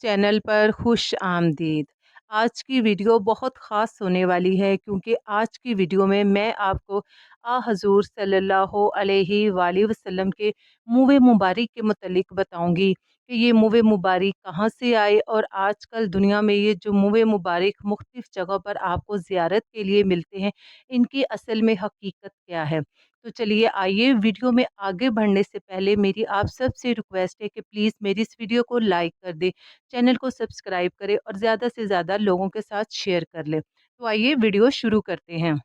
Channel पर खुश आमदीद। आज की वीडियो बहुत ख़ास होने वाली है क्योंकि आज की वीडियो में मैं आपको हज़ूर सल्लल्लाहु अलैहि वसल्लम के मुँह मुबारक के मुतल्लिक बताऊंगी कि ये मुँह मुबारक कहाँ से आए और आजकल दुनिया में ये जो मुँह मुबारक मुख्तलिफ़ जगहों पर आपको ज़ियारत के लिए मिलते हैं, इनकी असल में हकीकत क्या है। तो चलिए आइए, वीडियो में आगे बढ़ने से पहले मेरी आप सबसे रिक्वेस्ट है कि प्लीज़ मेरी इस वीडियो को लाइक कर दें, चैनल को सब्सक्राइब करें और ज़्यादा से ज़्यादा लोगों के साथ शेयर कर लें। तो आइए वीडियो शुरू करते हैं।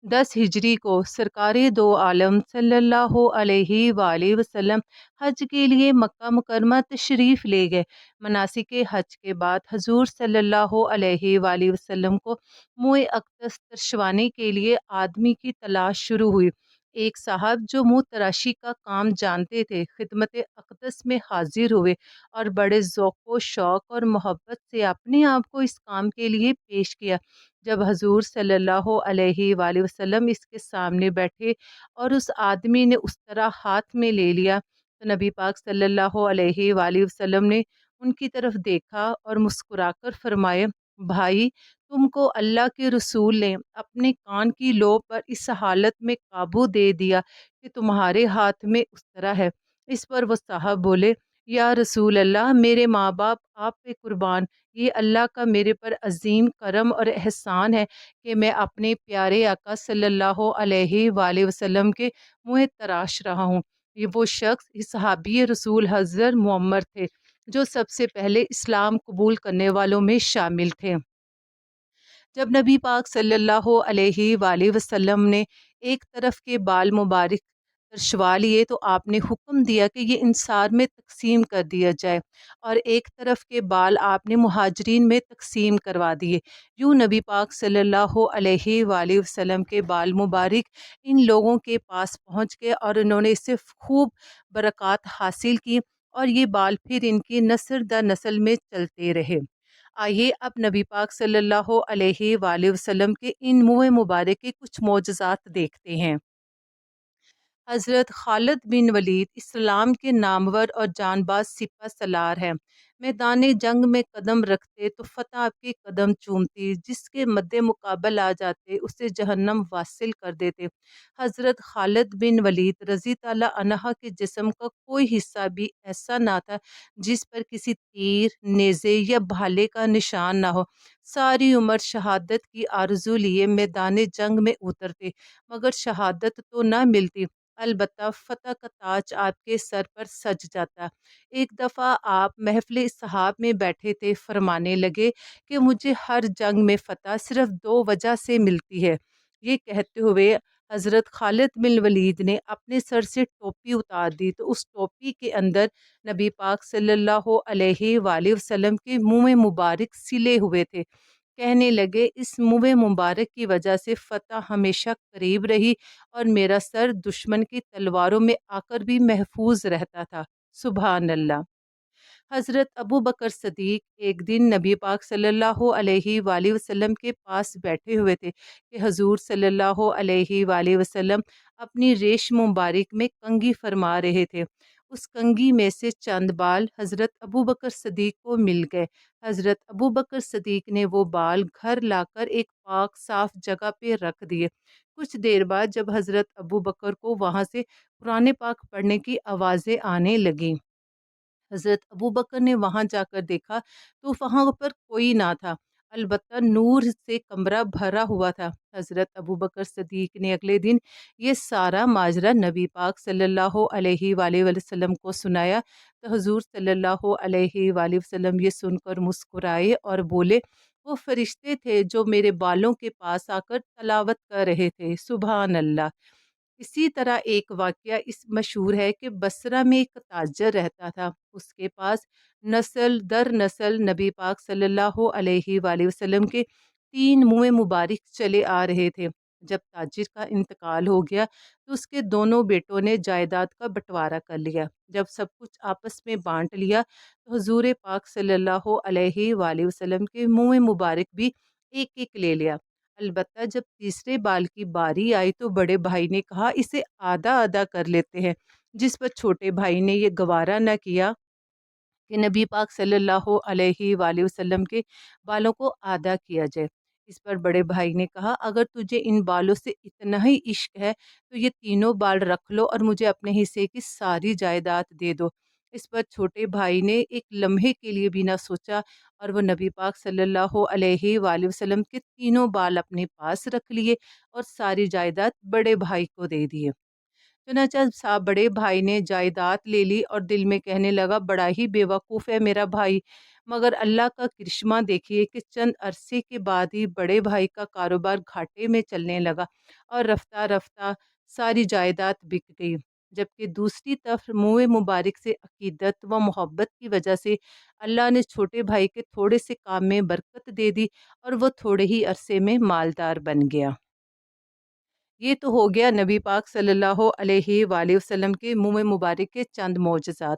10 हिजरी को सरकारे दो आलम सल्लल्लाहु अलैहि वसल्लम हज के लिए मक्का मुकरमा तशरीफ़ ले गए। मनासिक हज के बाद हजूर सल्लल्लाहु अलैहि वसल्लम को मुँह अक़दस तरशवाने के लिए आदमी की तलाश शुरू हुई। एक साहब जो मुँह तराशी का काम जानते थे खिदमत अक़दस में हाजिर हुए और बड़े ज़ौक़ व शौक़ और मोहब्बत से अपने आप को इस काम के लिए पेश किया। जब हजूर सल्लल्लाहु अलैहि वसल्लम इसके सामने बैठे और उस आदमी ने उस तरह हाथ में ले लिया, तो नबी पाक सल्लल्लाहु अलैहि वसल्लम ने उनकी तरफ देखा और मुस्कुराकर फरमाए, भाई, तुमको अल्लाह के रसूल ने अपने कान की लो पर इस हालत में काबू दे दिया कि तुम्हारे हाथ में उस तरह है। इस पर वो साहब बोले, या रसूल अल्लाह, मेरे माँ बाप आप पे कुर्बान, ये अल्लाह का मेरे पर अजीम करम और एहसान है कि मैं अपने प्यारे आका सल्लल्लाहु अलैहि वसल्लम के मुँह तराश रहा हूँ। ये वो शख्स इस सहाबी रसूल हज़रत मुअम्मर थे जो सबसे पहले इस्लाम कबूल करने वालों में शामिल थे। जब नबी पाक सल्लल्लाहु अलैहि वसल्लम ने एक तरफ के बाल मुबारक तरशवा लिए तो आपने हुक्म दिया कि ये इंसार में तकसीम कर दिया जाए और एक तरफ के बाल आपने मुहाजिरीन में तकसीम करवा दिए। यूँ नबी पाक सल्लल्लाहु अलैहि वसल्लम के बाल मुबारक इन लोगों के पास पहुँच गए और उन्होंने इससे खूब बरक़ात हासिल की और ये बाल फिर इनकी नस्ल दर नस्ल में चलते रहे। आइए अब नबी पाक सल्लल्लाहु अलैहि वसल्लम के इन मुँह मुबारक के कुछ मोजज़ात देखते हैं। हज़रत खालिद बिन वलीद इस्लाम के नामवर और जानबाज सिपह सलार हैं। मैदान जंग में कदम रखते तो फ़तह आपके कदम चूमती, जिसके मद्दे मुकाबल आ जाते उसे जहन्नम वासिल कर देते। हज़रत खालिद बिन वलीद रज़ी ताला अन्हा के जिस्म का कोई हिस्सा भी ऐसा ना था जिस पर किसी तीर, नेज़े या भाले का निशान ना हो। सारी उम्र शहादत की आरज़ू लिए मैदान जंग में उतरते, मगर शहादत तो ना मिलती, अलबत्ता फ़तह का ताज आपके सर पर सज जाता। एक दफ़ा आप महफ़िल सहाब में बैठे थे, फरमाने लगे कि मुझे हर जंग में फ़तह सिर्फ़ 2 वजह से मिलती है। ये कहते हुए हज़रत खालिद बिन वलीद ने अपने सर से टोपी उतार दी तो उस टोपी के अंदर नबी पाक सल्लल्लाहु अलैहि वसल्लम के मुँह मुबारक सिले हुए थे। कहने लगे, इस मुँह मुबारक की वजह से फ़तह हमेशा करीब रही और मेरा सर दुश्मन की तलवारों में आकर भी महफूज रहता था। सुभान अल्लाह। हज़रत अबू बकर सदीक एक दिन नबी पाक सल्लल्लाहु अलैहि वसल्लम के पास बैठे हुए थे कि हजूर सल्लल्लाहु अलैहि वसल्लम अपनी रेश मुबारक में कंघी फरमा रहे थे। उस कंघी में से चंद बाल हज़रत अबू बकर सदीक को मिल गए। हज़रत अबू बकर सदीक ने वो बाल घर लाकर एक पाक साफ जगह पे रख दिए। कुछ देर बाद जब हज़रत अबू बकर को वहाँ से कुरान पाक पढ़ने की आवाज़ें आने लगीं, हज़रत अबू बकर ने वहाँ जाकर देखा तो वहाँ पर कोई ना था, अलबत्ता नूर से कमरा भरा हुआ था। हज़रत अबू बकर सदीक ने अगले दिन ये सारा माजरा नबी पाक सल्लल्लाहु अलैहि वसल्लम को सुनाया तो हुज़ूर सल्लल्लाहु अलैहि वसल्लम ये सुनकर मुस्कुराए और बोले, वो फरिश्ते थे जो मेरे बालों के पास आकर तलावत कर रहे थे। सुभान अल्लाह। इसी तरह एक वाक़या इस मशहूर है कि बसरा में एक ताजर रहता था। उसके पास नस्ल दर नस्ल नबी पाक सल्लल्लाहु अलैहि वसल्लम के 3 मुँह मुबारक चले आ रहे थे। जब ताजिर का इंतकाल हो गया तो उसके दोनों बेटों ने जायदाद का बँटवारा कर लिया। जब सब कुछ आपस में बाँट लिया तो हुज़ूर पाक सल्लल्लाहु अलैहि वसल्लम के मुँह मुबारक भी एक-एक ले लिया। अलबत्ता जब तीसरे बाल की बारी आई तो बड़े भाई ने कहा, इसे आधा आधा कर लेते हैं, जिस पर छोटे भाई ने ये गवारा न किया कि नबी पाक सल्लल्लाहु अलैहि वाले वसल्लम के बालों को आधा किया जाए। इस पर बड़े भाई ने कहा, अगर तुझे इन बालों से इतना ही इश्क है तो ये तीनों बाल रख लो और मुझे अपने हिस्से की सारी जायदाद दे दो। इस पर छोटे भाई ने एक लम्हे के लिए भी ना सोचा और वो नबी पाक सल्लल्लाहु अलैहि वाले वसल्लम के तीनों बाल अपने पास रख लिए और सारी जायदाद बड़े भाई को दे दिए। चुनांचे साहब बड़े भाई ने जायदाद ले ली और दिल में कहने लगा, बड़ा ही बेवकूफ़ है मेरा भाई। मगर अल्लाह का करिश्मा देखिए कि चंद अरसे के बाद ही बड़े भाई का कारोबार घाटे में चलने लगा और रफ्ता रफ्ता सारी जायदाद बिक गई। जबकि दूसरी तरफ मुँह मुबारक से अकीदत व मोहब्बत की वजह से अल्लाह ने छोटे भाई के थोड़े से काम में बरकत दे दी और वो थोड़े ही अरसे में मालदार बन गया। ये तो हो गया नबी पाक सल्लल्लाहु अलैहि वाले वसल्लम के मुँह मुबारक के चंद मोजज़ात।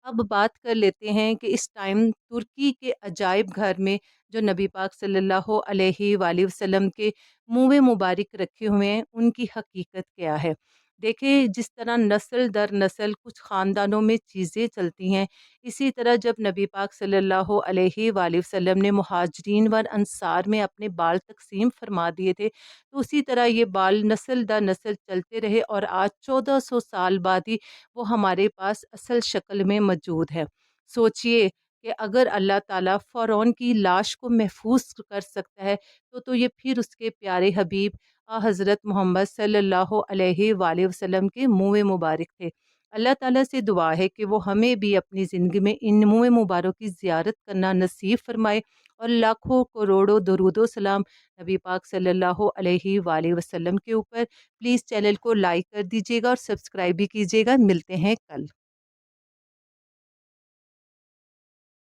अब बात कर लेते हैं कि इस टाइम तुर्की के अजायब घर में जो नबी पाक सल्लल्लाहु अलैहि वाले वसल्लम के मुँह मुबारक रखे हुए हैं, उनकी हकीकत क्या है। देखिए, जिस तरह नस्ल दर नस्ल कुछ ख़ानदानों में चीज़ें चलती हैं, इसी तरह जब नबी पाक सल्लल्लाहु अलैहि वाले वसल्लम ने मुहाजिरीन व अंसार में अपने बाल तक़सीम फ़रमा दिए थे, तो उसी तरह ये बाल नस्ल दर नस्ल चलते रहे और आज 1400 साल बाद ही वो हमारे पास असल शक्ल में मौजूद है। सोचिए कि अगर अल्लाह ताला फ़िरौन की लाश को महफूज कर सकता है, तो ये फिर उसके प्यारे हबीब हज़रत मोहम्मद सल्लल्लाहु अलैहि वाले वसल्लम के मुँह मुबारक थे। अल्लाह ताला से दुआ है कि वो हमें भी अपनी ज़िंदगी में इन मुँह मुबारक की ज़ियारत करना नसीब फ़रमाए और लाखों करोड़ों दरूदो सलाम नबी पाक सल्लल्लाहु अलैहि वाले वसल्लम के ऊपर। प्लीज़ चैनल को लाइक कर दीजिएगा और सब्सक्राइब भी कीजिएगा। मिलते हैं कल।